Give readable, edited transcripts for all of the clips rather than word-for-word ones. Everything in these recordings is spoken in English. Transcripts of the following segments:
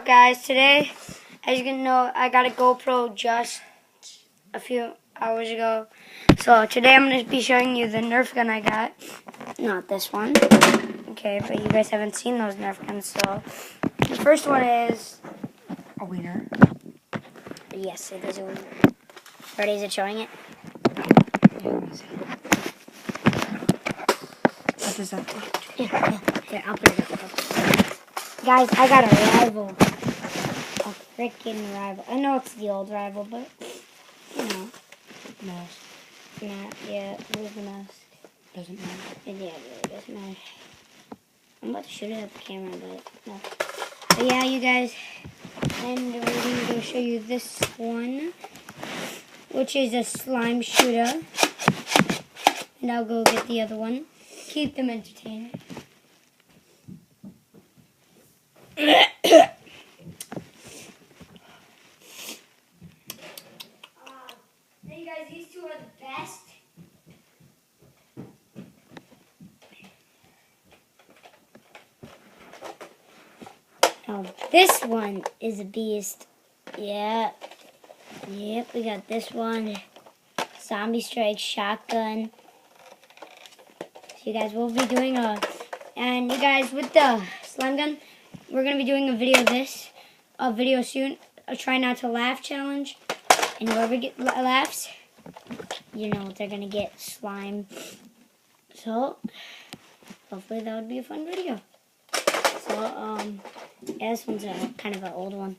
up, guys? Today, as you can know, I got a GoPro just a few hours ago. So today I'm going to be showing you the Nerf gun I got. Not this one. Okay, but you guys haven't seen those Nerf guns, so the first one is a wiener. Yes, it is a wiener. Ready? Is it showing it? What does that do? Here, I'll put it up. Guys, I got a rival. A freaking rival. I know it's the old rival, but, you know. Mask. Where's the mask? Doesn't matter. Yeah, it really doesn't matter. I'm about to shoot it at the camera, but no. But yeah, you guys, and we're going to show you this one, which is a slime shooter. And I'll go get the other one. Keep them entertained. Hey guys, these two are the best. Now this one is a beast. Yep, we got this one. Zombie Strike Shotgun. So you guys will be doing and you guys with the slime gun, we're gonna be doing a video soon. A try not to laugh challenge, and whoever laughs, you know they're gonna get slime. So hopefully that would be a fun video. So yeah, this one's a kind of an old one.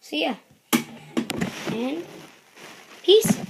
So yeah, and peace.